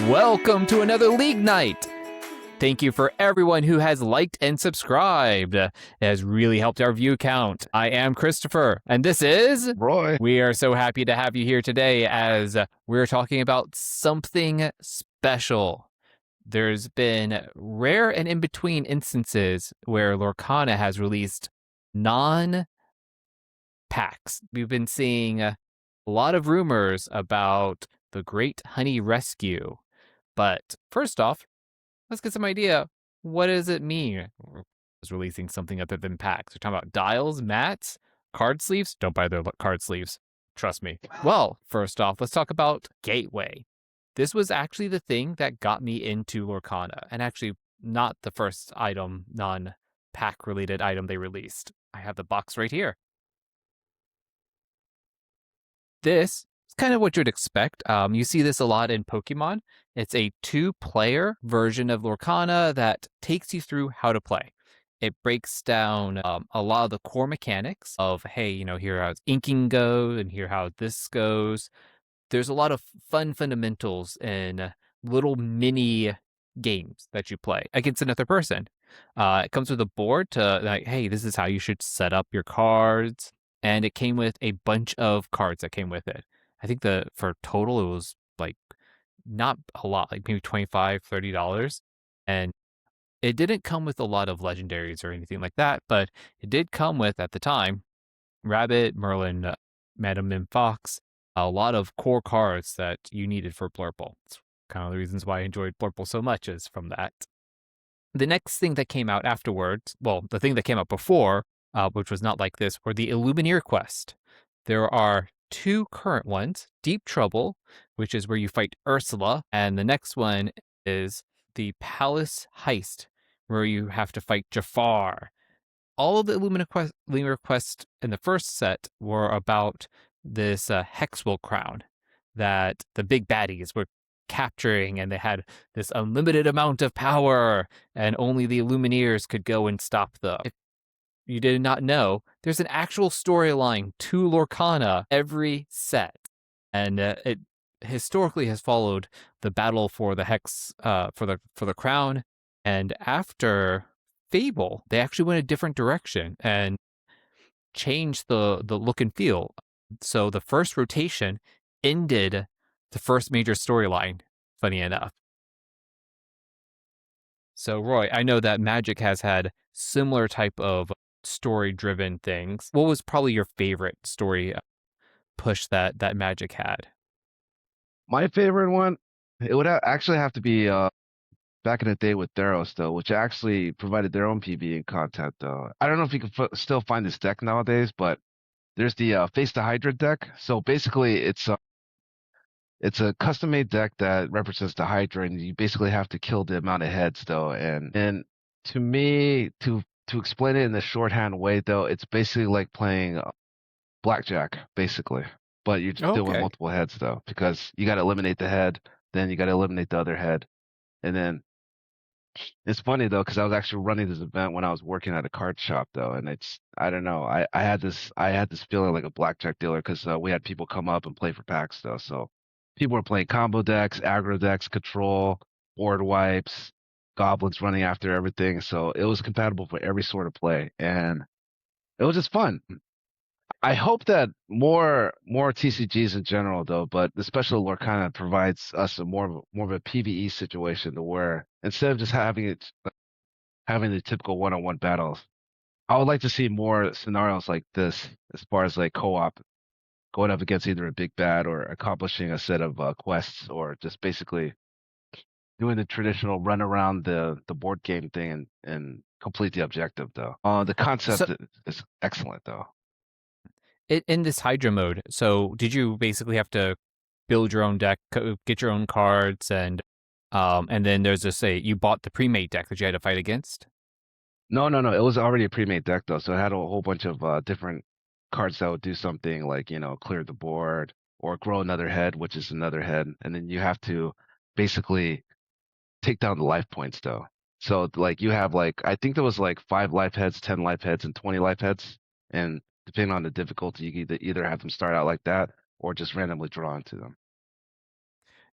Welcome to another League Night! Thank you for everyone who has liked and subscribed. It has really helped our view count. I am Christopher, and this is Roy. We are so happy to have you here today as we're talking about something special. There's been rare and in-between instances where Lorcana has released non-packs. We've been seeing a lot of rumors about the Great Honey Rescue. But first off, let's get some idea. What does it mean? Is releasing something other than packs? We're talking about dials, mats, card sleeves. Don't buy their card sleeves. Trust me. Well, first off, let's talk about Gateway. This was actually the thing that got me into Lorcana, and actually not the first item, non-pack related item they released. I have the box right here. This is kind of what you'd expect. You see this a lot in Pokemon. It's a 2-player version of Lorcana that takes you through how to play. It breaks down a lot of the core mechanics of, hey, here how inking goes and here how this goes. There's a lot of fun fundamentals in little mini games that you play against another person. It comes with a board to like, hey, this is how you should set up your cards. And it came with a bunch of cards that came with it. I think for total, it was like not a lot, like maybe $25, $30. And it didn't come with a lot of legendaries or anything like that, but it did come with, at the time, Rabbit, Merlin, Madam Mim Fox, a lot of core cards that you needed for Blurple. It's kind of the reasons why I enjoyed Blurple so much is from that. The next thing that came out afterwards, well, the thing that came out before, which was not like this, were the Illumineer Quest. There are 2 current ones, Deep Trouble, which is where you fight Ursula, and the next one is the Palace Heist, where you have to fight Jafar. All of the Illumineer Quest in the first set were about this Hexwell Crown that the big baddies were capturing, and they had this unlimited amount of power, and only the Illumineers could go and stop them. If you did not know, there's an actual storyline to Lorcana every set, and it historically has followed the battle for the Hex, for the crown. And after Fable, they actually went a different direction and changed the look and feel. So the first rotation ended the first major storyline, funny enough. So Roy, I know that Magic has had similar type of story-driven things. What was probably your favorite story push that Magic had? My favorite one, it would actually have to be back in the day with Theros, though, which actually provided their own PvE content, though. I don't know if you can still find this deck nowadays, but there's the Face the Hydra deck. So basically, it's a custom-made deck that represents the Hydra, and you basically have to kill the amount of heads, though. And to me, to explain it in a shorthand way, though, it's basically like playing blackjack, basically. But you're just doing multiple heads, though, because you got to eliminate the head, then you got to eliminate the other head. And then it's funny, though, because I was actually running this event when I was working at a card shop, though. And I don't know, I had this feeling like a blackjack dealer because we had people come up and play for packs, though. So people were playing combo decks, aggro decks, control, board wipes, goblins running after everything. So it was compatible for every sort of play. And it was just fun. I hope that more TCGs in general, though, but especially Lorcana provides us more of a PvE situation to where instead of just having the typical one-on-one battles, I would like to see more scenarios like this as far as like co-op, going up against either a big bad or accomplishing a set of quests, or just basically doing the traditional run around the board game thing and complete the objective, though. The concept is excellent, though. In this Hydra mode, so did you basically have to build your own deck, get your own cards, and then there's just you bought the pre-made deck that you had to fight against? No. It was already a pre-made deck, though, so it had a whole bunch of different cards that would do something like, clear the board or grow another head, which is another head, and then you have to basically take down the life points, though. So like you have I think there was 5 life heads, 10 life heads, and 20 life heads, and depending on the difficulty, you either have them start out like that or just randomly draw into them.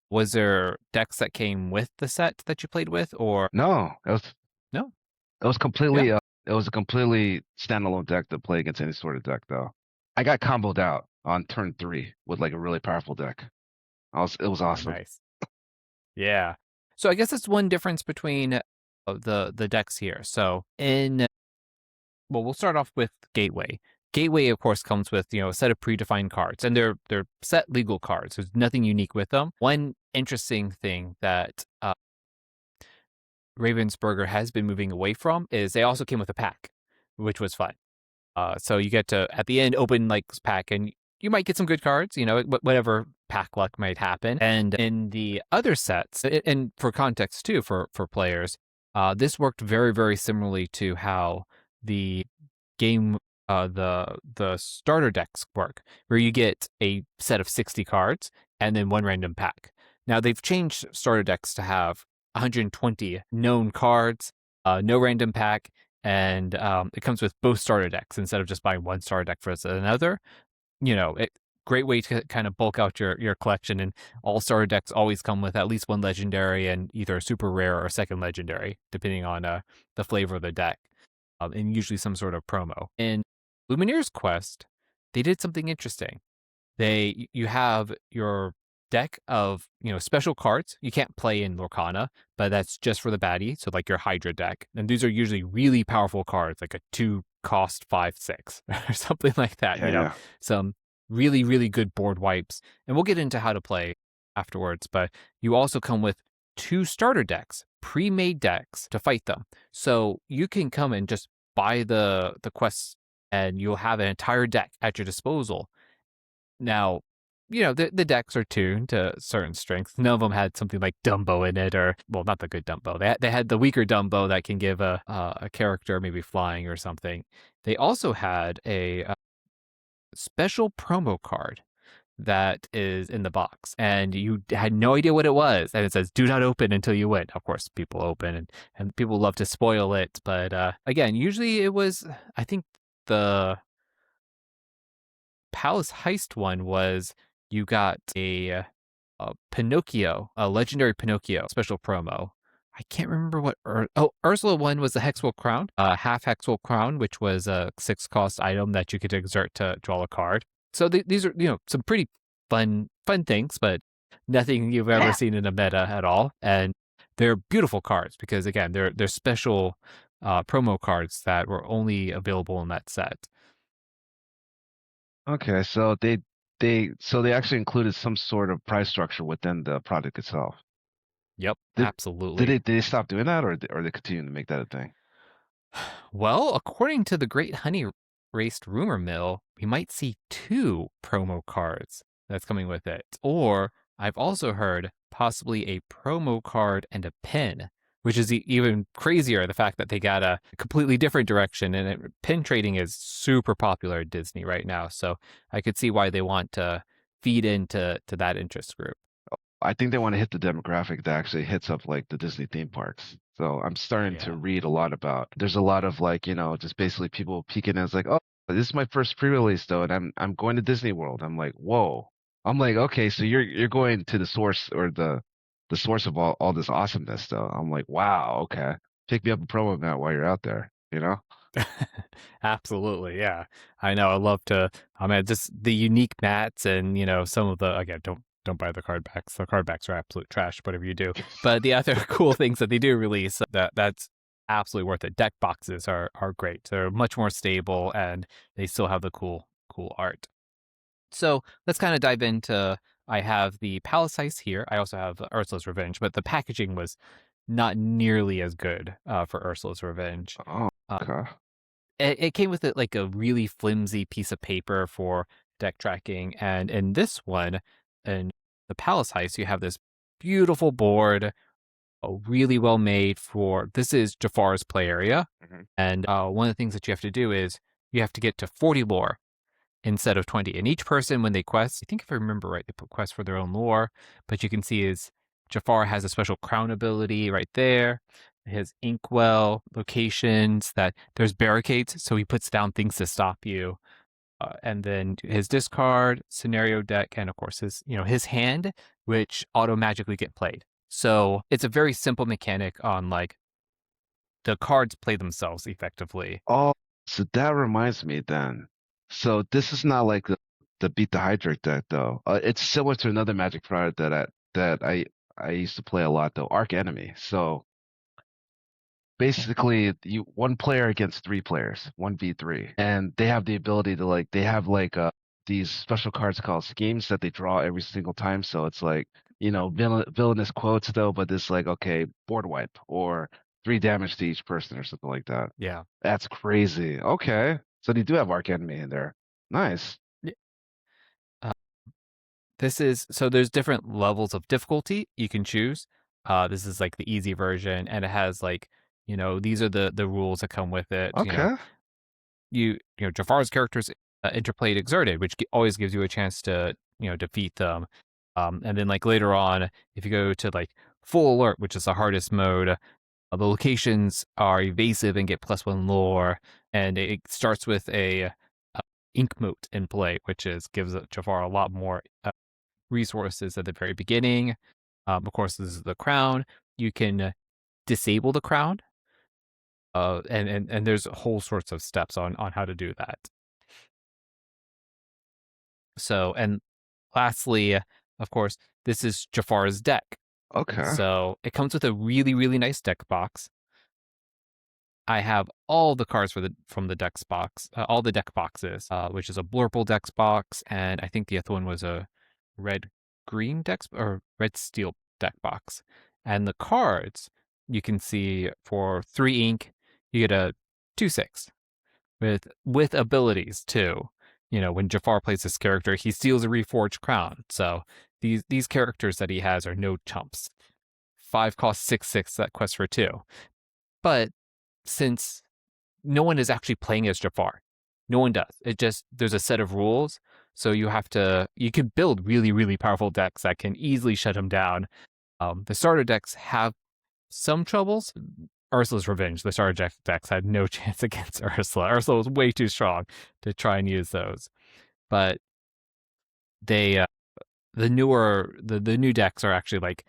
Was there decks that came with the set that you played with, or No, no? it was Yeah. completely it was a completely standalone deck to play against any sort of deck though. I got comboed out on turn 3 with like a really powerful deck. It was Oh, awesome. nice. Yeah. So I guess that's one difference between the decks here. So we'll start off with Gateway. Gateway, of course, comes with a set of predefined cards, and they're set legal cards. There's nothing unique with them. One interesting thing that Ravensburger has been moving away from is they also came with a pack, which was fun. So you get to at the end open like this pack, and you might get some good cards. Whatever pack luck might happen. And in the other sets, and for context too, for players, this worked very very similarly to how the game the starter decks work, where you get a set of 60 cards and then one random pack. Now they've changed starter decks to have 120 known cards, no random pack, and it comes with both starter decks instead of just buying one starter deck versus another. Great way to kind of bulk out your collection. And all starter decks always come with at least one legendary and either a super rare or a second legendary, depending on the flavor of the deck, and usually some sort of promo. In Lumineer's Quest, they did something interesting. You have your deck of special cards you can't play in Lorcana, but that's just for the baddie. So like your Hydra deck, and these are usually really powerful cards, like a 2 cost 5/6 or something like that. Yeah. Some really really good board wipes, and we'll get into how to play afterwards. But you also come with 2 starter decks, pre-made decks to fight them. So you can come and just buy the quests, and you'll have an entire deck at your disposal. Now, the decks are tuned to certain strengths. None of them had something like Dumbo in it, or well, not the good Dumbo. They had the weaker Dumbo that can give a character maybe flying or something. They also had a special promo card that is in the box, and you had no idea what it was, and it says "Do not open until you win." Of course, people open, and people love to spoil it, but again, usually it was. I think the Palace Heist one was you got a Pinocchio, a legendary Pinocchio special promo. I can't remember what. Ursula one was the Hexwell Crown, half Hexwell Crown, which was a 6 cost item that you could exert to draw a card. So these are some pretty fun things, but nothing you've ever seen in a meta at all. And they're beautiful cards because again, they're special promo cards that were only available in that set. Okay, so they actually included some sort of price structure within the product itself. Yep, Did absolutely. did they stop doing that, or they continue to make that a thing? Well, according to the Great Honey Raced rumor mill, we might see 2 promo cards that's coming with it. Or I've also heard possibly a promo card and a pin, which is even crazier. The fact that they got a completely different direction, and pin trading is super popular at Disney right now. So I could see why they want to feed into that interest group. I think they want to hit the demographic that actually hits up like the Disney theme parks. So I'm starting to Yeah. read a lot about. There's a lot of like, just basically people peeking as like, oh, this is my first pre-release though, and I'm going to Disney World. I'm like, whoa. I'm like, okay, so you're going to the source or the source of all this awesomeness though. I'm like, wow, okay. Pick me up a promo mat while you're out there, you know? Absolutely, yeah. I know. I love to. I mean, just the unique mats, and some of the again. Don't buy the card backs. The card backs are absolute trash. Whatever you do, but the other cool things that they do release that's absolutely worth it. Deck boxes are great. They're much more stable, and they still have the cool art. So let's kind of dive into. I have the Palace Heist here. I also have Ursula's Revenge, but the packaging was not nearly as good for Ursula's Revenge. Oh, Uh, okay. it came with it like a really flimsy piece of paper for deck tracking, and in this one, in the Palace Heist, you have this beautiful board, really well made for. This is Jafar's play area, Mhm. and one of the things that you have to do is you have to get to 40 lore instead of 20. And each person, when they quest, I think if I remember right, they put quests for their own lore, but you can see is Jafar has a special crown ability right there. His inkwell locations that there's barricades, so he puts down things to stop you. and then his discard, scenario deck, and of course his hand, which auto magically get played. So it's a very simple mechanic on like the cards play themselves effectively. Oh, so that reminds me then. So this is not like the Beat the Hydrate deck though. It's similar to another Magic product that I used to play a lot though, Arc Enemy. So basically you one player against three players, 1v3. And they have the ability to like they have like these special cards called schemes that they draw every single time. So it's like, villainous quotes though, but it's like, okay, board wipe or 3 damage to each person or something like that. Yeah. That's crazy. Okay. So they do have Arc Enemy in there. Nice. Uh, this is so there's different levels of difficulty you can choose. This is like the easy version, and it has like these are the rules that come with it. Okay. Jafar's characters interplayed exerted, which always gives you a chance to defeat them. And then like later on, if you go to like full alert, which is the hardest mode, the locations are evasive and get +1 lore, and it starts with a ink moat in play, which gives Jafar a lot more resources at the very beginning. Of course, this is the crown. You can disable the crown, and there's whole sorts of steps on how to do that. So, and lastly, of course, this is Jafar's deck. Okay. So it comes with a really, really nice deck box. I have all the cards from the deck box, all the deck boxes, which is a Blurple deck box, and I think the other one was a red green deck or red steel deck box. And the cards you can see for 3 ink, you get a 2/6 with abilities too. When Jafar plays this character, he steals a reforged crown. So these characters that he has are no chumps. 5 cost 6/6 that quest for 2. But since no one is actually playing as Jafar, no one does. There's a set of rules. So you can build really, really powerful decks that can easily shut him down. The starter decks have some troubles. Ursula's Revenge, the starter decks had no chance against Ursula. Ursula was way too strong to try and use those. But they, the new decks are actually like,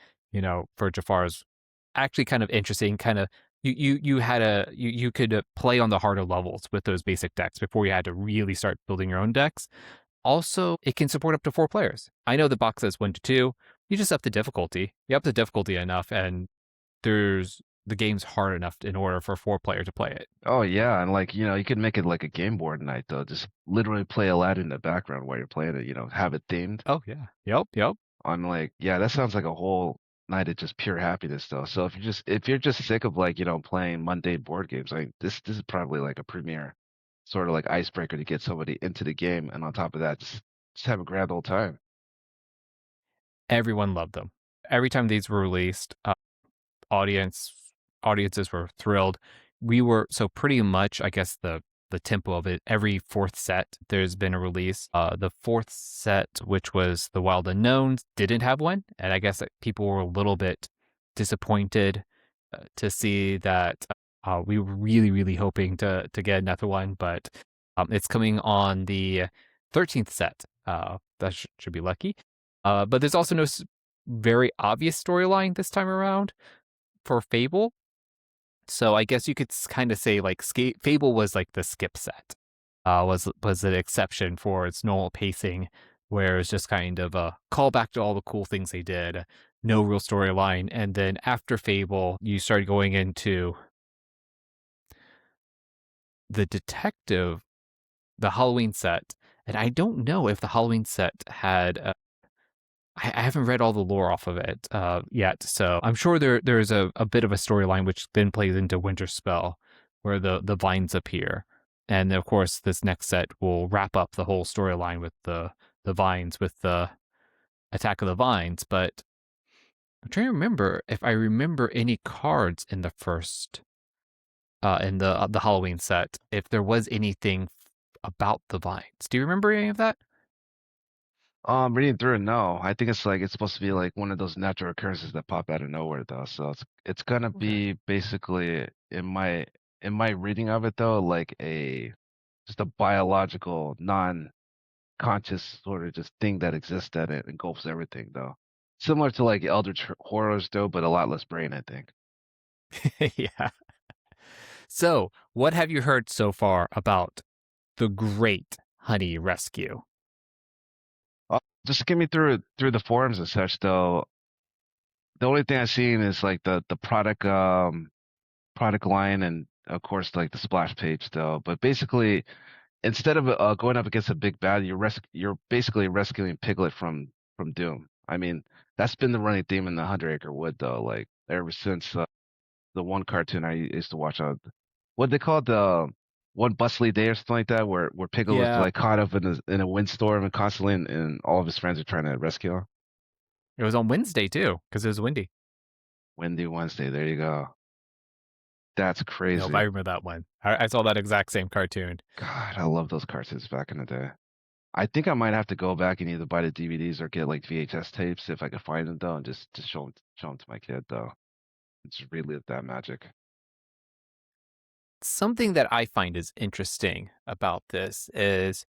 for Jafar's actually kind of interesting. Kind of you could play on the harder levels with those basic decks before you had to really start building your own decks. Also, it can support up to 4 players. I know the box says 1 to 2. You just up the difficulty. You up the difficulty enough, and the game's hard enough in order for 4 players to play it. Oh yeah, and like, you could make it like a game board night though. Just literally play Aladdin in the background while you're playing it, have it themed. Oh yeah, yep. On like, yeah, that sounds like a whole night of just pure happiness though. So if you're just sick of like, playing mundane board games, like this is probably like a premier sort of like icebreaker to get somebody into the game, and on top of that, just have a grand old time. Everyone loved them. Every time these were released, audiences were thrilled. We were so pretty much, I guess the tempo of it. Every 4th set, there's been a release. The 4th set, which was the Wild Unknowns, didn't have one, and I guess people were a little bit disappointed to see that. We were really, really hoping to get another one, but it's coming on the 13th set. That should be lucky. But there's also no very obvious storyline this time around for Fable. So I guess you could kind of say like Fable was like the skip set, was an exception for its normal pacing, where it's just kind of a callback to all the cool things they did, no real storyline. And then after Fable, you started going into the detective, the Halloween set, and I don't know if the Halloween set had. I haven't read all the lore off of it yet, so I'm sure there's a bit of a storyline which then plays into Winter Spell, where the vines appear, and of course this next set will wrap up the whole storyline with the vines, with the Attack of the Vines. But I'm trying to remember if I remember any cards in the first in the Halloween set, if there was anything about the vines. Do you remember any of that? Reading through it, no. I think it's supposed to be like one of those natural occurrences that pop out of nowhere though. So it's gonna Okay. be basically in my reading of it though, like a just a biological, non-conscious sort of just thing that exists that it engulfs everything, though. Similar to like Eldritch horrors, though, but a lot less brain, I think. Yeah. So, what have you heard so far about the Great Honey Rescue? Just get me through the forums and such, though. The only thing I've seen is like the product line and of course like the splash page, though. But basically, instead of going up against a big bad, you're basically rescuing Piglet from doom. I mean, that's been the running theme in the Hundred Acre Wood, though. Like ever since the one cartoon I used to watch on what they call the One Bustly Day or something like that, where Piglet was Yeah, like caught up in a windstorm and constantly, and all of his friends are trying to rescue him. it was on Wednesday too, because it was windy. Windy Wednesday, there you go. That's Nope, I crazy. remember that one. I saw that exact same cartoon. God, I love those cartoons back in the day. I think I might have to go back and either buy the DVDs or get like VHS tapes if I could find them, though, and just show them to my kid, though. And just relive that magic. Something that I find is interesting about this is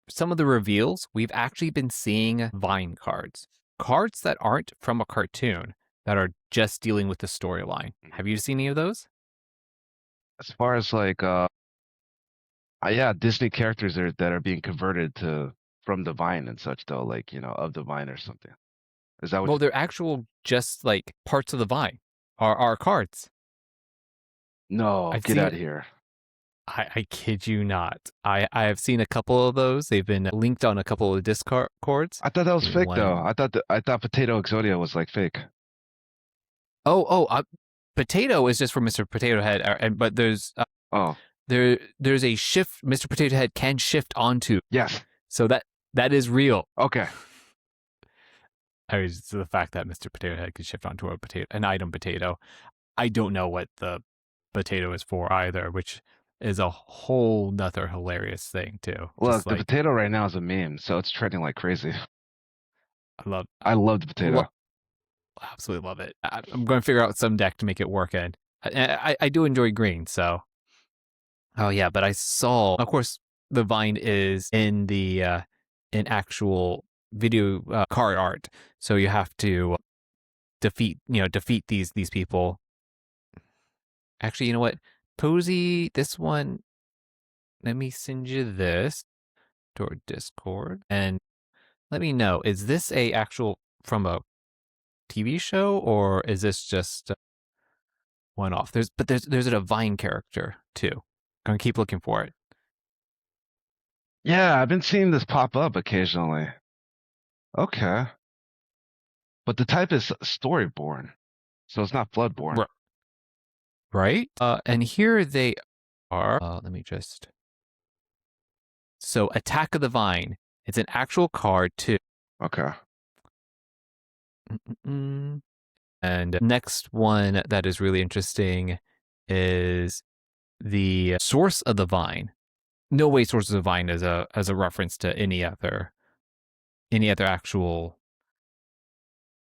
some of the reveals. We've actually been seeing Vine cards that aren't from a cartoon, that are just dealing with the storyline. Mhm. Have you seen any of those? As far as like yeah, Disney characters that are being converted to from the Vine and such, though, like of the Vine or something. Is that what Well, you? they're actual just like parts of the Vine are cards. No, I've get out seen of here. I kid you not. I have seen a couple of those. They've been linked on a couple of Discords. I thought that was Give me fake, though. one. I thought Potato Exodia was like fake. Oh, Potato is just for Mr. Potato Head, and but Oh, there's a shift. Mr. Potato Head can shift onto, yes. so that is real. Okay. I mean, so the fact that Mr. Potato Head could shift onto an item potato. I don't know what the potato is for either, which is a whole nother hilarious thing too. Just Look, the like potato right now is a meme, so it's trending like crazy. I love, I love the lo- potato. absolutely love it. I'm going to figure out some deck to make it work in. I do enjoy green, so oh yeah. But I saw, of course, the vine is in the in actual video card art, so you have to defeat these people. Actually, you know what? Posey, this one. Let me send you this to our Discord and let me know. Is this a actual from a TV show or is this just one off? There's a divine character too. Gonna keep looking for it. Yeah, I've been seeing this pop up occasionally. Okay. But the type is Storyborn, so it's not Floodborn. Right? And here they are. Let me just. So Attack of the Vine. It's an actual card too. Okay. Mm-mm. And next one that is really interesting is the Source of the Vine. No way Source of the Vine is a reference to any other actual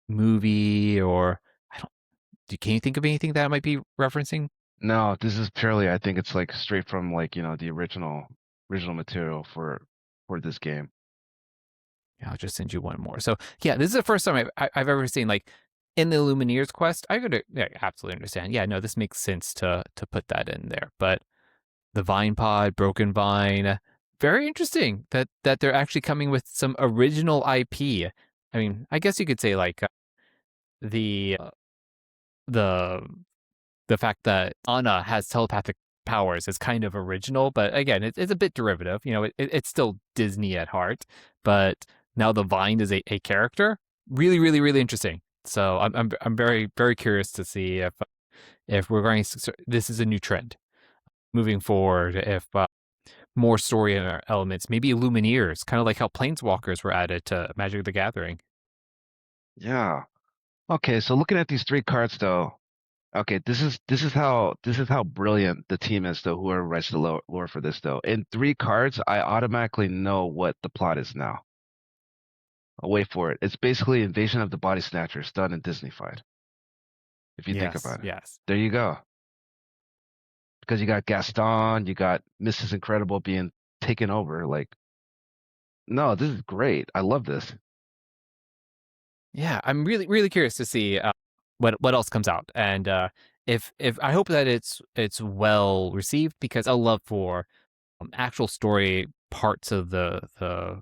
movie or I don't. Can you think of anything that I might be referencing? No, this is purely, I think it's like straight from like, the original material for this game. Yeah, I'll just send you one more. So yeah, this is the first time I've ever seen like in the Lumineers quest. I could absolutely understand. Yeah, no, this makes sense to put that in there. But the Vine Pod, Broken Vine, very interesting that they're actually coming with some original IP. I mean, I guess you could say like the the the fact that Anna has telepathic powers is kind of original, but again, it's a bit derivative. It's still Disney at heart, but now the Vine is a character. Really, really, really interesting. So I'm very, very curious to see if we're going to, this is a new trend moving forward. If more story elements, maybe Lumineers, kind of like how Planeswalkers were added to Magic the Gathering. Yeah. Okay, so looking at these three cards, though. Okay, this is how brilliant the team is, though. Whoever writes the lore for this, though. In three cards, I automatically know what the plot is now. I'll wait for it. It's basically Invasion of the Body Snatchers done and Disneyfied. If you think Yes, about it, yes. there you go. because you got Gaston, you got Mrs. Incredible being taken over. Like, no, this is great. I love this. Yeah, I'm really curious to see what else comes out, and if I hope that it's well received, because I love for actual story parts of the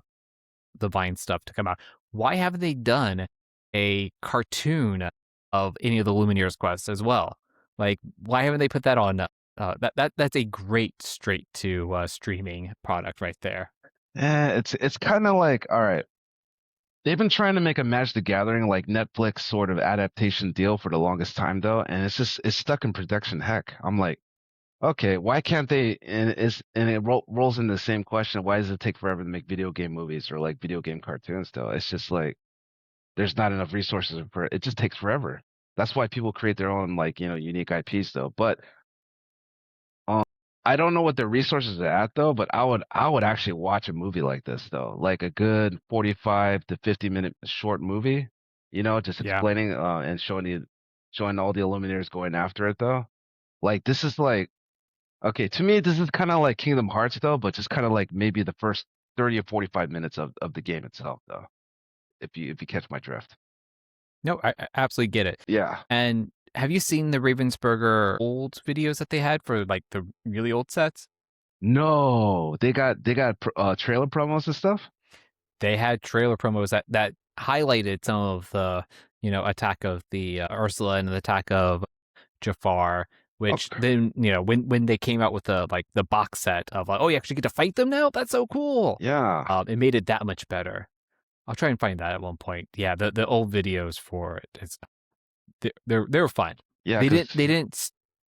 Vine stuff to come out. Why haven't they done a cartoon of any of the Lumineers quests as well? Like, why haven't they put that on? That's a great straight to streaming product right there. It's kind of like, all right, they've been trying to make a Magic the Gathering like Netflix sort of adaptation deal for the longest time though, and it's stuck in production heck. I'm like, okay, why can't they? And it rolls into the same question. Why does it take forever to make video game movies or like video game cartoons though? It's just like there's not enough resources for it. It just takes forever. That's why people create their own like, unique IPs though. But um, I don't know what their resources are at though, but I would actually watch a movie like this though, like a good 45 to 50-minute short movie, just Yeah. explaining and showing all the Illuminators going after it though. Like this is like okay, to me this is kind of like Kingdom Hearts though, but just kind of like maybe the first 30 or 45 minutes of the game itself though, if you catch my drift. No, I absolutely get it. Yeah. And have you seen the Ravensburger old videos that they had for like the really old sets? No, they got trailer promos and stuff. They had trailer promos that highlighted some of the attack of the Ursula and the attack of Jafar, which Okay. then when they came out with the box set of like, oh, you actually get to fight them now, that's so cool. Yeah. It made it that much better. I'll try and find that at one point. Yeah, the old videos for it, they're fun. Yeah, They because didn't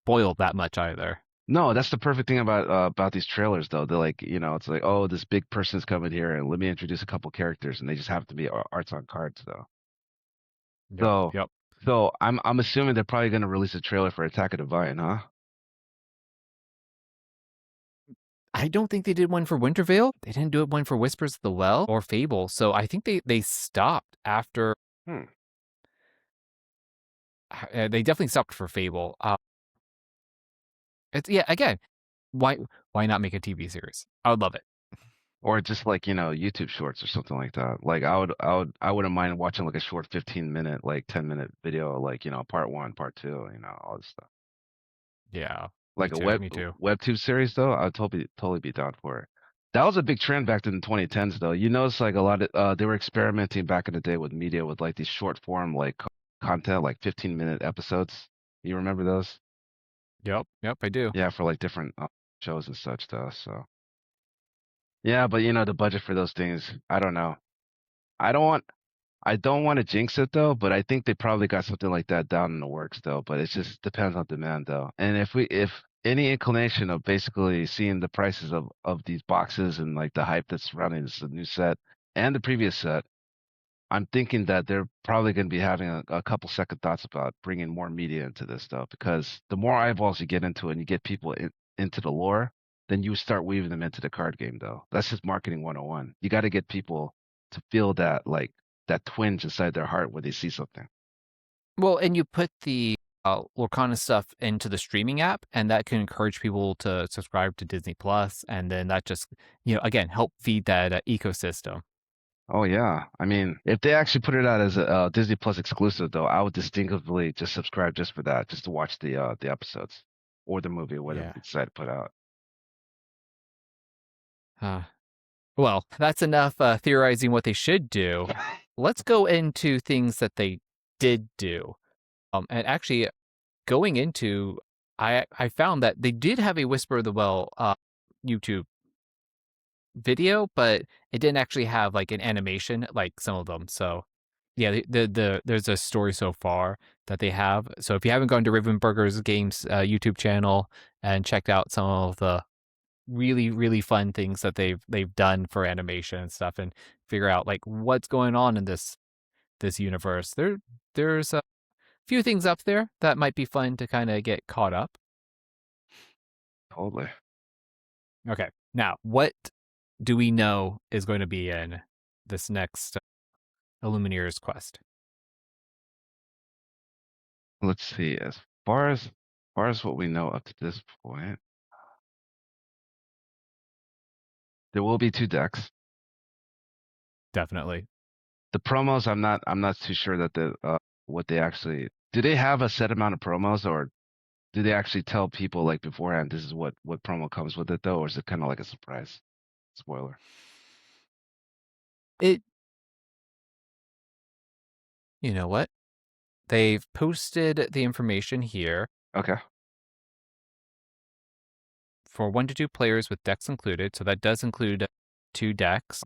spoil that much either. no, that's the perfect thing about these trailers though. They're like, it's like, oh, this big person's coming here, and let me introduce a couple characters, and they just have to be arts on cards though. Yep, So, yep. so I'm assuming they're probably gonna release a trailer for Attack of Divine, huh? I don't think they did one for Wintervale. They didn't do one for Whispers of the Well or Fable. So I think they stopped after. Hmm. They definitely stopped for Fable. It's yeah. Again, why not make a TV series? I would love it. Or just like, YouTube shorts or something like that. Like I wouldn't mind watching like a short 15-minute, like 10-minute video, like, part one, part two, all this stuff. Yeah, me Like a too. Me too. webtoon series though, I'd totally be down for it. That was a big trend back in the 2010s though. You notice like a lot of they were experimenting back in the day with media with like these short form like content, like 15-minute episodes. You remember those? Yep, yep. I do. Yeah, for like different shows and such though. So yeah, but the budget for those things, I don't know. I don't want I don't want to jinx it though, but I think they probably got something like that down in the works though. But it just depends on demand though. And if any inclination of basically seeing the prices of these boxes and like the hype that's surrounding this new set and the previous set, I'm thinking that they're probably going to be having a couple second thoughts about bringing more media into this stuff because the more eyeballs you get into it and you get people into the lore, then you start weaving them into the card game though. That's just marketing 101. You got to get people to feel that like that twinge inside their heart when they see something. Well, and you put the Lorcana stuff into the streaming app, and that can encourage people to subscribe to Disney Plus, and then that just again help feed that ecosystem. Oh yeah. I mean, if they actually put it out as a Disney Plus exclusive though, I would distinctively just subscribe just for that, just to watch the episodes or the movie or whatever Yeah. they decide to put out. Uh, well, that's enough theorizing what they should do. Let's go into things that they did do. And actually, going into, I found that they did have a Whisper of the Well YouTube video, but it didn't actually have like an animation like some of them. So yeah, there's a story so far that they have. So if you haven't gone to Ravenburger's Games YouTube channel and checked out some of the really fun things that they've done for animation and stuff, and figure out like what's going on in this universe, there's a few things up there that might be fun to kind of get caught up. Totally. Okay, now what do we know is going to be in this next Illumineers quest? Let's see. As far as what we know up to this point, There will be 2 decks. Definitely. The promos, I'm not too sure that what they actually do. They have a set amount of promos, or do they actually tell people like beforehand this is what promo comes with it though, or is it kind of like a surprise spoiler? It, you know what? They've posted the information here Okay. for 1 to 2 players with decks included. So that does include 2 decks.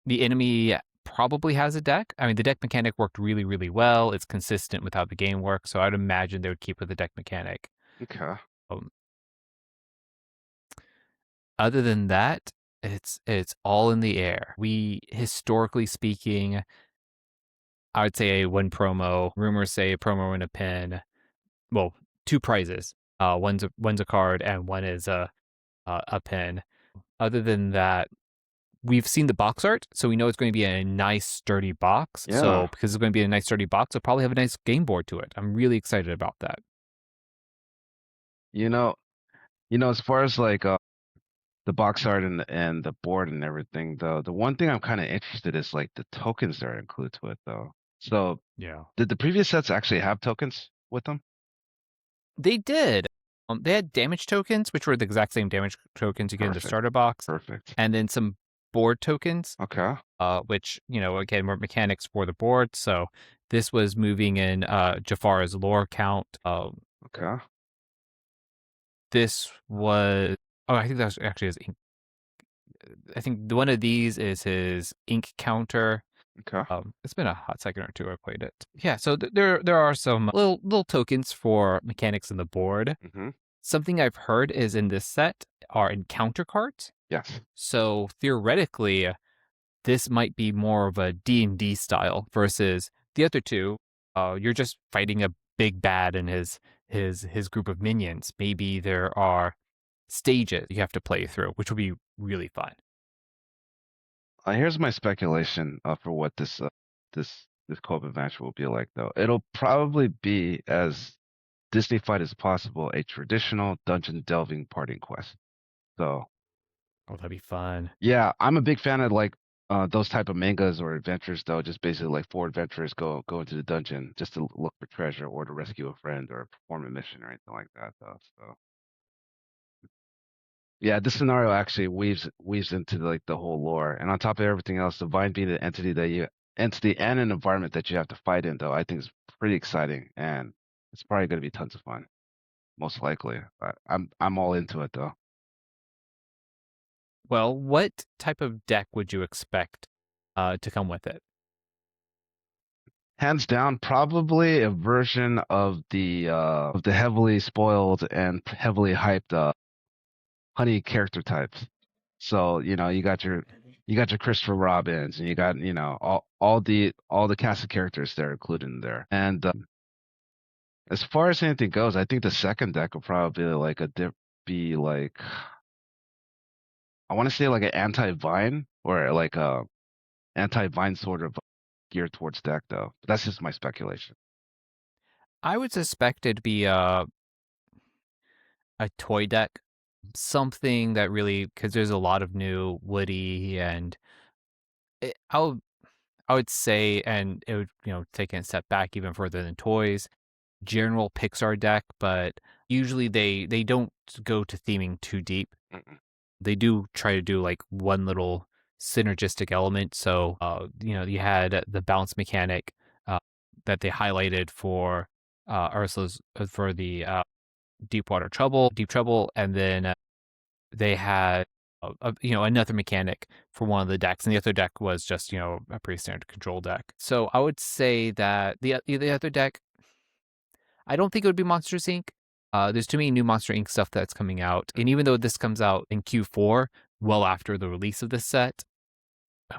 The enemy probably has a deck. I mean, the deck mechanic worked really, really well. It's consistent with how the game works. So I'd imagine they would keep with the deck mechanic. Okay. Um, Other than that, it's all in the air. We, historically speaking, I would say 1 promo. Rumors say a promo and a pin. Well, 2 prizes. One's a card and one is a pin. Other than that, we've seen the box art, so we know it's going to be a nice sturdy box. Yeah. So because it's going to be a nice sturdy box, it'll probably have a nice game board to it. I'm really excited about that. You know, as far as like the box art and the board and everything, though, the one thing I'm kind of interested is like the tokens that are included to it, though. So, Yeah. did the previous sets actually have tokens with them? They did. They had damage tokens, which were the exact same damage tokens you get in the Perfect. starter box, Perfect. and then some board tokens, Okay. which, again, were mechanics for the board. So this was moving in Jafar's lore count. Okay. This was, I think that was actually his ink. I think one of these is his ink counter. Okay. It's been a hot second or two I played it. Yeah, so there are some little tokens for mechanics in the board. Mm-hmm. Something I've heard is in this set are encounter cards. Yes. So theoretically, this might be more of a D&D style versus the other two. You're just fighting a big bad and his group of minions. Maybe there are stages you have to play through, which will be really fun. Here's my speculation for what this co-op adventure will be like, though. It'll probably be as Disney-fied as possible, a traditional dungeon delving party quest. So, Oh, that'd be fun. yeah, I'm a big fan of like those type of mangas or adventures, though. Just basically like 4 adventurers go into the dungeon just to look for treasure or to rescue a friend or perform a mission or anything like that, though. So, yeah, this scenario actually weaves into like the whole lore, and on top of everything else, the vine being the entity and an environment that you have to fight in, though, I think is pretty exciting, and it's probably going to be tons of fun, most likely. I'm all into it, though. Well, what type of deck would you expect to come with it? Hands down, probably a version of the heavily spoiled and heavily hyped honey character types. So, you got your Christopher Robins, and you got, all the cast of characters that are included in there. And as far as anything goes, I think the second deck will probably be like, I want to say like an anti-Vine or like a anti-Vine sort of geared towards deck, though. But that's just my speculation. I would suspect it'd be a toy deck, something that really, because there's a lot of new Woody and I would say, and it would, take it a step back even further than toys, general Pixar deck, but usually they don't go to theming too deep. Mm-mm. They do try to do like one little synergistic element. So, you had the bounce mechanic that they highlighted for Ursula's for the Deep Trouble, and then they had another mechanic for one of the decks, and the other deck was just a pretty standard control deck. So I would say that the other deck, I don't think it would be Monsters Inc. There's too many new Monster Inc. stuff that's coming out, and even though this comes out in Q4, well after the release of this set,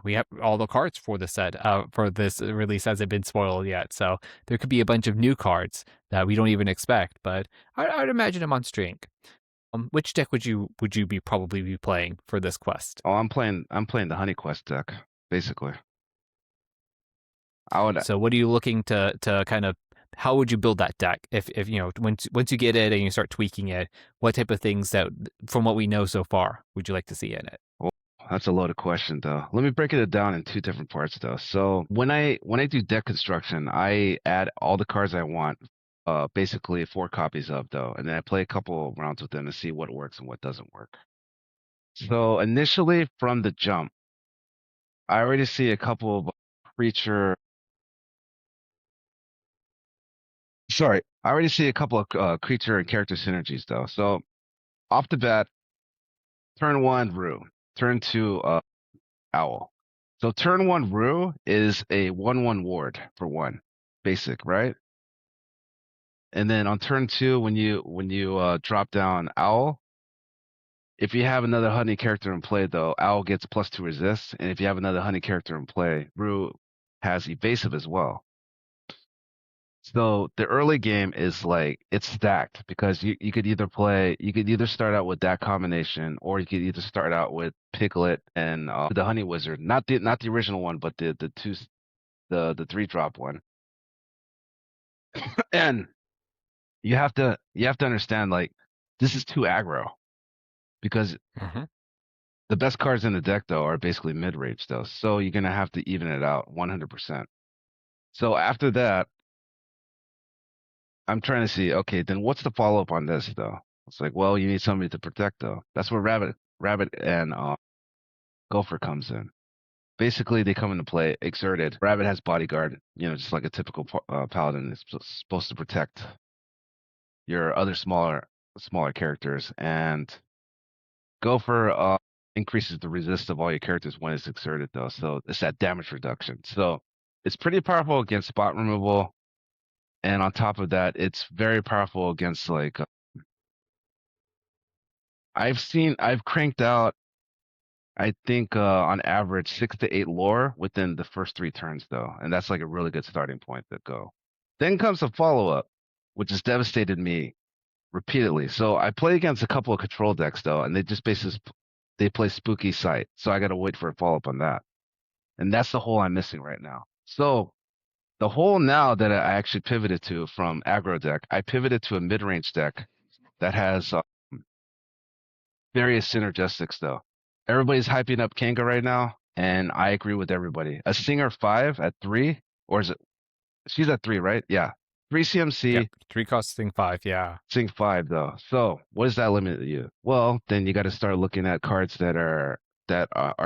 we have all the cards for the set for this release hasn't been spoiled yet. So there could be a bunch of new cards that we don't even expect. But I'd imagine a Monster Inc. Which deck would you probably be playing for this quest? Oh, I'm playing the Honey Quest deck, basically. I would So what are you looking to kind of, how would you build that deck if once you get it and you start tweaking it, what type of things that from what we know so far would you like to see in it? well, That's a loaded question though. Let me break it down in two different parts though. So when I do deck construction, I add all the cards I want, basically 4 copies of though, and then I play a couple rounds with them to see what works and what doesn't work. So initially from the jump, I already see a couple of creature. Sorry, I already see a couple of creature and character synergies though. So off the bat, turn one Rue, turn two Owl. So turn one Rue is a 1/1 ward for one, basic, right? And then on turn two, when you drop down Owl, if you have another honey character in play though, Owl gets +2 resist, and if you have another honey character in play, Rue has evasive as well. So the early game is like it's stacked because you could either start out with that combination or you could either start out with Piglet and the Honey Wizard, not the original one, but the 3-drop one. And you have to understand like this is too aggro because Mm-hmm. the best cards in the deck though are basically mid-range though. So you're gonna have to even it out 100%. So after that, I'm trying to see, okay, then what's the follow-up on this though? It's like, well, you need somebody to protect though. That's where Rabbit and Gopher comes in. Basically, they come into play exerted. Rabbit has bodyguard, just like a typical paladin is supposed to protect your other smaller characters, and Gopher increases the resist of all your characters when it's exerted though. So it's that damage reduction. So it's pretty powerful against spot removal. And on top of that, it's very powerful against like I've cranked out, I think on average 6 to 8 lore within the first 3 turns though, and that's like a really good starting point to go. Then comes a follow-up, which has devastated me repeatedly. So I play against a couple of control decks though, and they play Spooky Sight, so I gotta wait for a follow-up on that, and that's the hole I'm missing right now. So the hole now that I actually pivoted to from aggro deck, I pivoted to a mid-range deck that has various synergistics though. Everybody's hyping up Kanga right now, and I agree with everybody. A Singer 5 at 3, or is it? She's at 3, right? Yeah. 3 CMC, Yep. 3 costing 5, yeah. Sing 5 though. So what does that limit you? Well, then you got to start looking at cards that are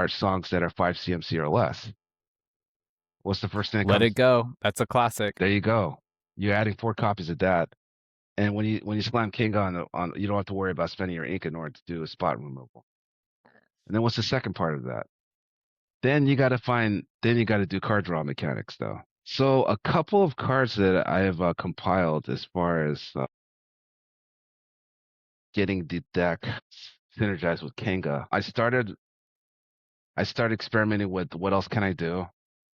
songs that are 5 CMC or less. What's the first thing that Let comes? It Go. That's a classic. There you go. You're adding 4 copies of that. And when you slam King on you don't have to worry about spending your ink in order to do a spot removal. And then what's the second part of that? Then you got to do card draw mechanics though. So a couple of cards that I have compiled as far as getting the deck synergized with Kanga. I started experimenting with what else can I do,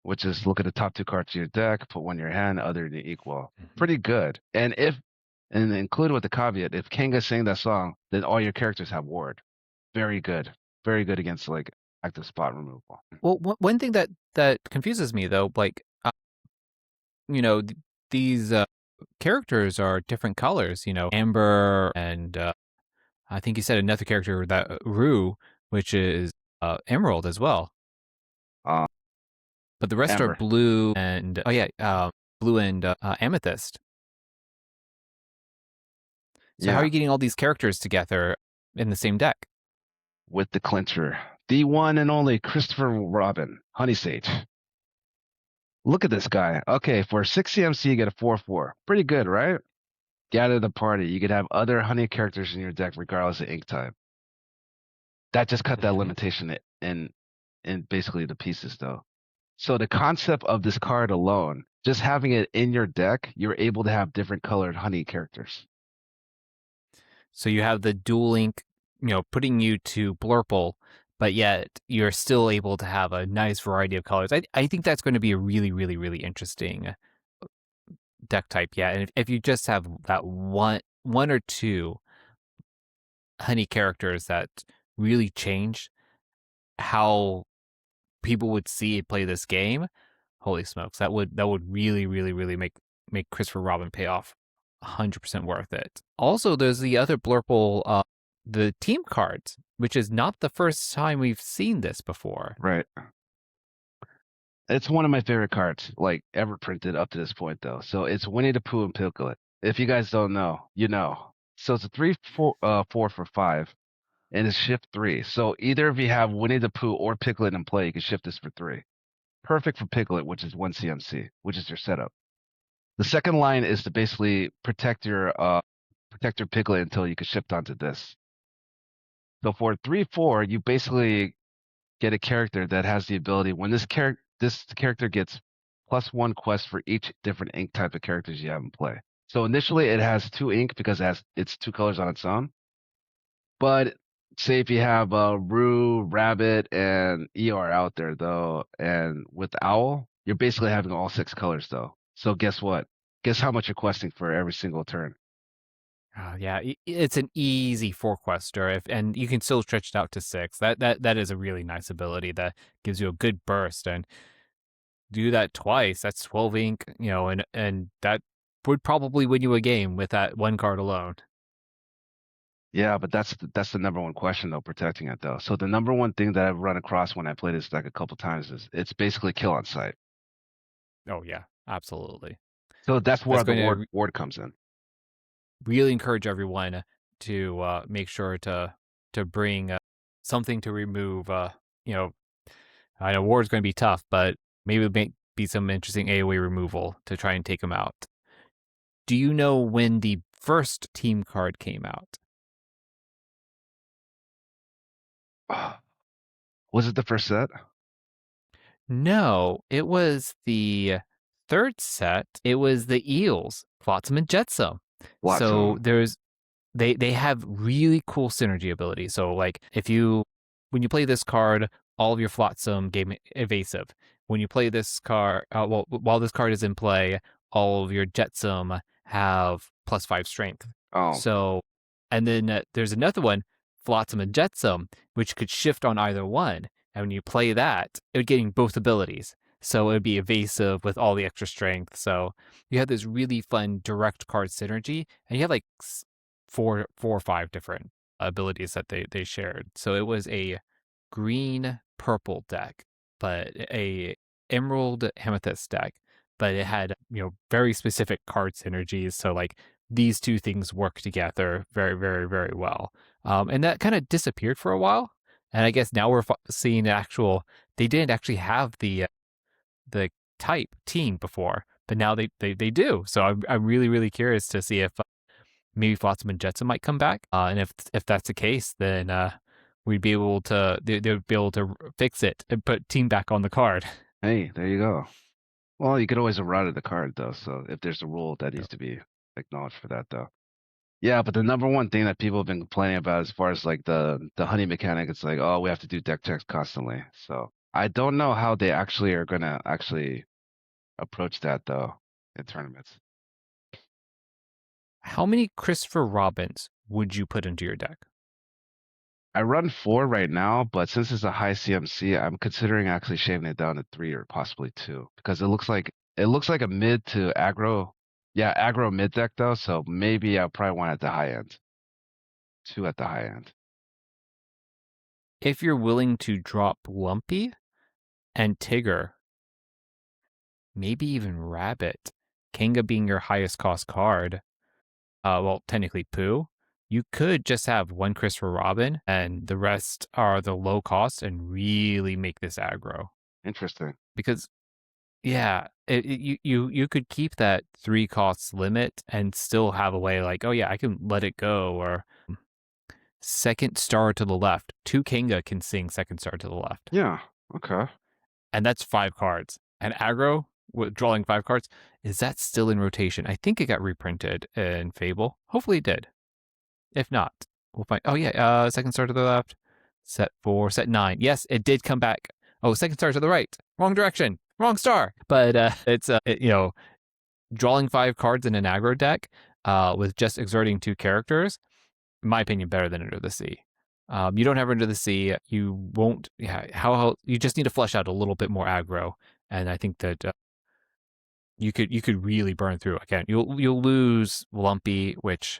which is look at the top 2 cards of your deck, put one in your hand, other than equal. Pretty good. And included with the caveat, if Kanga sang that song, then all your characters have ward. Very good. Very good against like active spot removal. Well, one thing that confuses me though, like, these characters are different colors, amber and I think you said another character that Rue, which is emerald as well. Uh, But the rest are Amber. blue and blue and amethyst. So how are Yeah, you getting all these characters together in the same deck? with the clincher. The one and only Christopher Robin, Honey Sage. Look at this guy. Okay, for 6 CMC, you get a 4/4. Pretty good, right? Gather the party. You could have other honey characters in your deck regardless of ink type. That just cut that Mhm. limitation in basically the pieces though. So the concept of this card alone, just having it in your deck, you're able to have different colored honey characters. So you have the dual link, putting you to Blurple, but yet you're still able to have a nice variety of colors. I think that's going to be a really, really, really interesting deck type. Yeah, and if you just have that one or two honey characters that really change how people would see it play this game, holy smokes, that would really, really, really make Christopher Robin pay off 100% worth it. Also, there's the other Blurple, the team cards, which is not the first time we've seen this before. Right. It's one of my favorite cards, like ever printed up to this point, though. So it's Winnie the Pooh and Piglet. If you guys don't know, you know. So it's a 4 for 5, and it's shift 3. So either if you have Winnie the Pooh or Piglet in play, you can shift this for 3. Perfect for Piglet, which is 1 CMC, which is your setup. The second line is to basically protect your Piglet until you can shift onto this. So for 3/4, you basically get a character that has the ability when this character gets +1 quest for each different ink type of characters you have in play. So initially it has 2 ink because it's 2 colors on its own. But say if you have Roo, Rabbit, and ER out there though, and with Owl, you're basically having all 6 colors though. So guess what? Guess how much you're questing for every single turn. Yeah, it's an easy 4-quester, and you can still stretch it out to 6. That is a really nice ability that gives you a good burst, and do that twice. That's 12 ink, and that would probably win you a game with that one card alone. Yeah, but that's the number one question though, protecting it though. So the number one thing that I've run across when I play this deck a couple times is it's basically kill on sight. Oh yeah, absolutely. So that's where That's the going to ward comes in. really encourage everyone to make sure to bring something to remove. I know ward's going to be tough, but maybe it may be some interesting AoE removal to try and take them out. Do you know when the first team card came out? Was it the first set? No, it was the third set. It was the Eels, Flotsam and Jetsam. So they have really cool synergy abilities. So like when you play this card, all of your Flotsam gain evasive. When you play this card, while this card is in play, all of your Jetsam have +5 strength. Oh, So, and then there's another one, Flotsam and Jetsam, which could shift on either one. And when you play that, it would getting both abilities. So it would be evasive with all the extra strength. So you have this really fun direct card synergy, and you have like four or five different abilities that they shared. So it was a green purple deck, but a emerald amethyst deck, but it had very specific card synergies. So like these two things work together very, very, very well. And that kind of disappeared for a while. And I guess now we're seeing they didn't actually have the type team before, but now they do. So I'm really, really curious to see if maybe Flotsam and Jetsam might come back. And if that's the case, then we'd be able to they would be able to fix it and put team back on the card. hey, there you go. Well, you could always errata the card though. So if there's a rule that needs to be acknowledged for that though. Yeah, but the number one thing that people have been complaining about as far as like the honey mechanic, it's like, oh, we have to do deck checks constantly. So I don't know how they actually are gonna actually approach that though in tournaments. How many Christopher Robins would you put into your deck? I run 4 right now, but since it's a high CMC, I'm considering actually shaving it down to 3 or possibly 2 because it looks like a mid to aggro. Yeah, aggro mid deck though, so maybe I'll probably want it at the high end. 2 at the high end. If you're willing to drop Lumpy and Tigger, maybe even Rabbit, Kanga being your highest cost card, well, technically Pooh, you could just have one Christopher Robin and the rest are the low cost and really make this aggro. Interesting. Because, yeah, you could keep that 3 costs limit and still have a way like, oh yeah, I can let it go, or second star to the left. 2 Kanga can sing second star to the left. Yeah, okay. And that's 5 cards. And aggro, with drawing 5 cards, is that still in rotation? I think it got reprinted in Fable. Hopefully it did. If not, we'll find. Oh yeah, second star to the left. Set 4, set 9. Yes, it did come back. Oh, second star to the right. Wrong direction. Wrong star. But it's drawing 5 cards in an aggro deck with just exerting 2 characters. In my opinion, better than Under the Sea. You don't have Under the Sea. You won't. Yeah, how you just need to flesh out a little bit more aggro, and I think that you could really burn through. Again, you'll lose Lumpy, which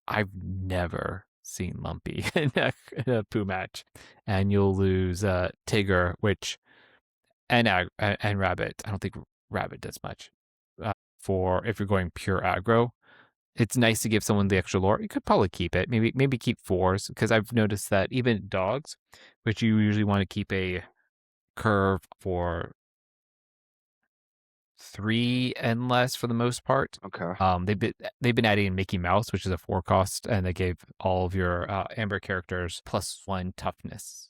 I've never seen Lumpy in a poo match, and you'll lose Tigger, which and Rabbit. I don't think Rabbit does much for if you're going pure aggro. It's nice to give someone the extra lore. You could probably keep it. Maybe keep fours because I've noticed that even dogs, which you usually want to keep a curve for 3 and less for the most part. Okay. They've been adding Mickey Mouse, which is a 4 cost, and they gave all of your Amber characters +1 toughness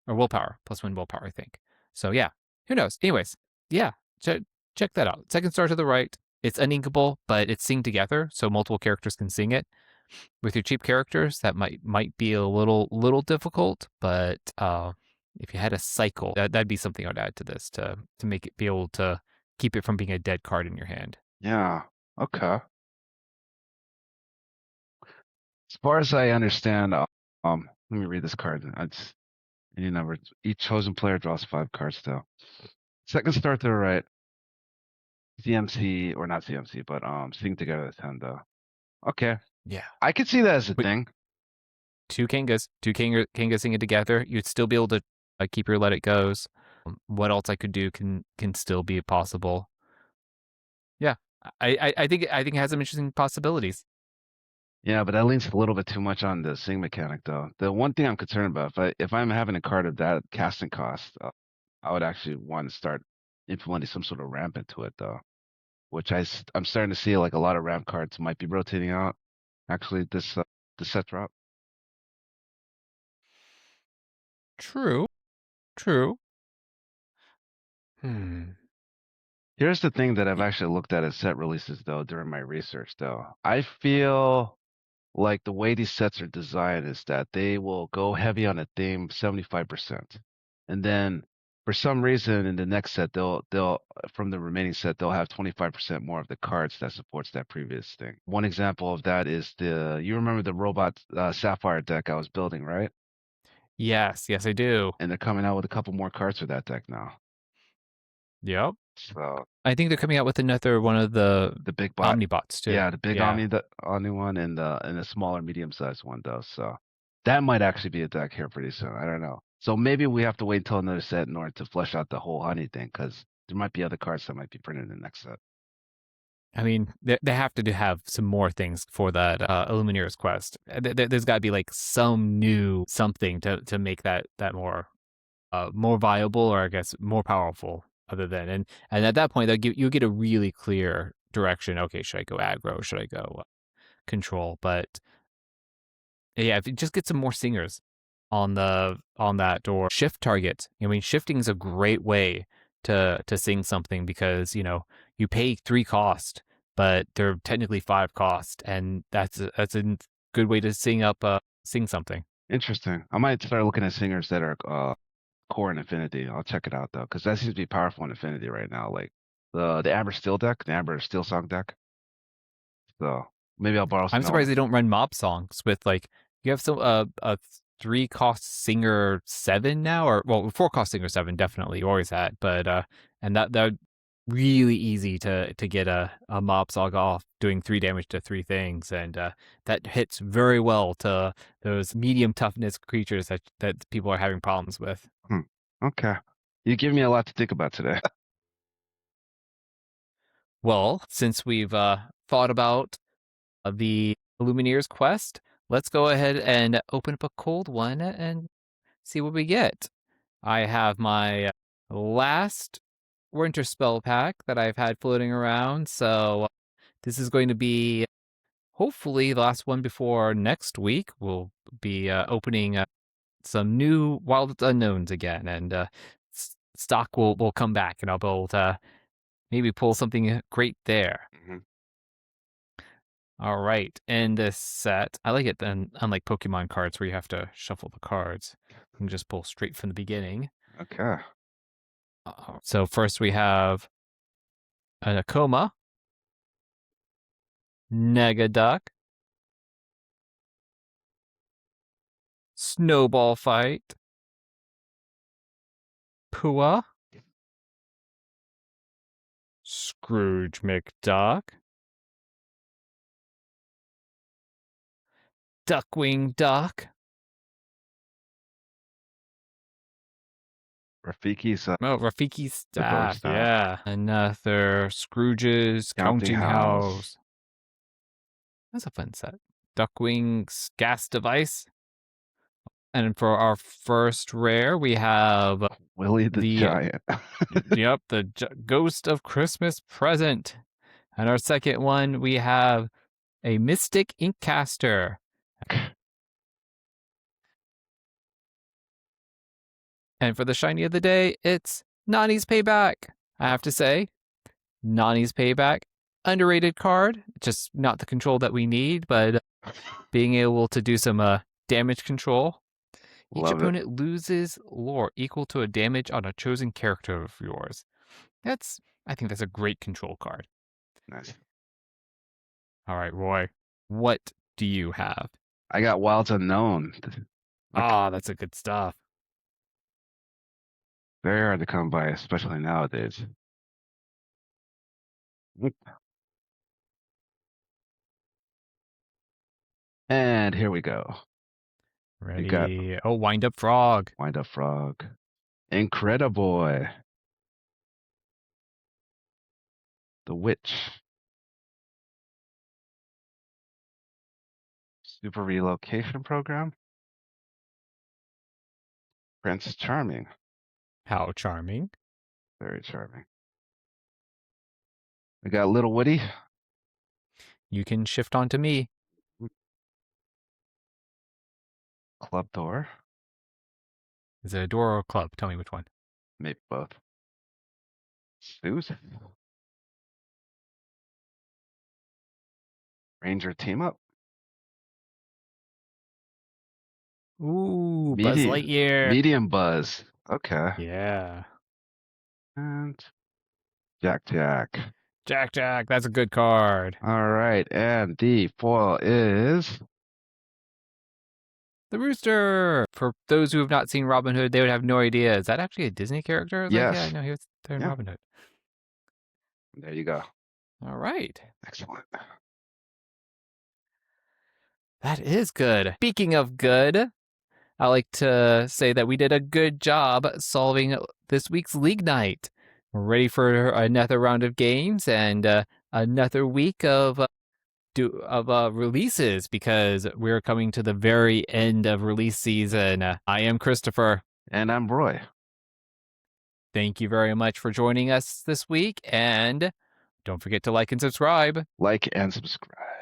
or willpower, +1 willpower, I think. So yeah, who knows? Anyways, yeah, check that out. Second star to the right. It's uninkable, but it's sing together, so multiple characters can sing it. With your cheap characters, that might be a little difficult, but if you had a cycle, that'd be something I'd add to this to make it be able to keep it from being a dead card in your hand. Yeah. Okay. As far as I understand, let me read this card. It's any number. Each chosen player draws 5 cards still. Second star to the right. CMC or not CMC, but sing together the 10 though. Okay. Yeah. I could see that as a thing. Two Kangas singing together, you'd still be able to keep your Let It Goes. What else I could do can still be possible. Yeah, I think it has some interesting possibilities. Yeah, but that leans a little bit too much on the sing mechanic though. The one thing I'm concerned about, if I'm having a card of that casting cost, I would actually want to start implementing some sort of ramp into it though, which I'm starting to see like a lot of ramp cards might be rotating out. Actually, this set drop. True. Hmm. Here's the thing that I've actually looked at as set releases though during my research though. I feel like the way these sets are designed is that they will go heavy on a theme 75%. And then for some reason in the next set they'll from the remaining set they'll have 25% more of the cards that supports that previous thing. One example of that is you remember the robot Sapphire deck I was building, right? Yes, I do. And they're coming out with a couple more cards for that deck now. Yep. So I think they're coming out with another one of the big bot, Omnibots too. yeah, the big Omni one and the smaller medium sized one though. So that might actually be a deck here pretty soon. I don't know. So maybe we have to wait until another set in order to flesh out the whole honey thing because there might be other cards that might be printed in the next set. I mean, they have to have some more things for that Illumineer's quest. There's got to be like some new something to make that more viable, or I guess more powerful. Other than and at that point, you get a really clear direction. Okay, should I go aggro? Should I go control? But yeah, if you just get some more singers on that or shift target. I mean, shifting is a great way to sing something because you pay 3 cost, but they're technically 5 cost, and that's a good way to sing something. Interesting. I might start looking at singers that are core in Infinity. I'll check it out though because that seems to be powerful in Infinity right now. Like the Amber Steel deck, the Amber Steel Song deck. So maybe I'll borrow some I'm surprised elements. they don't run mob songs with like you have some a 3 cost singer 7 now, or well 4 cost singer 7 definitely you always had, but and that really easy to get a mob song off doing 3 damage to 3 things, and that hits very well to those medium toughness creatures that people are having problems with. Hmm. Okay. You give me a lot to think about today. Well, since we've thought about the Lumineers quest, let's go ahead and open up a cold one and see what we get. I have my last winter spell pack that I've had floating around, so this is going to be hopefully the last one before next week. We'll be opening some new Wild Unknowns again, and stock will come back, and I'll be able to maybe pull something great there. Mhm. All right. In this set, I like it then, unlike Pokemon cards where you have to shuffle the cards. You can just pull straight from the beginning. Okay. So first we have an Akoma, Negaduck, Snowball Fight, Pua, Scrooge McDuck, Duckwing Duck. Rafiki's Rafiki's support staff. staff. Yeah. Another Scrooge's Counting House. That's a fun set. Duckwing's gas device. And for our first rare, we have Willie the Giant. Yep, the Ghost of Christmas Present. And our second one, we have a Mystic Inkcaster. And for the shiny of the day, it's Nani's Payback. I have to say, Nani's Payback, underrated card. Just not the control that we need, but being able to do some damage control. Each opponent loses lore equal to a damage on a chosen character of yours. I think that's a great control card. Nice. All right, Roy, what do you have? I got Wilds Unknown. That's a good stuff. Very hard to come by, especially nowadays. And here we go. Ready? Wind Up Frog. Wind Up Frog. Incrediboy. The Witch. Super Relocation Program. Prince Charming. How charming. Very charming. We got Little Woody. You can shift onto me. Club Door. Is it a door or a club? Tell me which one. Maybe both. Susan. Ranger Team Up. Ooh, Buzz Lightyear. Medium Buzz. Okay. Yeah. And Jack. Jack, that's a good card. All right, and the foil is the Rooster. For those who have not seen Robin Hood, they would have no idea. Is that actually a Disney character? Yes. Yeah, no, he was there in Robin Hood. There you go. All right. Excellent. That is good. Speaking of good, I like to say that we did a good job solving this week's League Night. We're ready for another round of games and another week of releases because we're coming to the very end of release season. I am Christopher. And I'm Roy. Thank you very much for joining us this week, and don't forget to like and subscribe. Like and subscribe.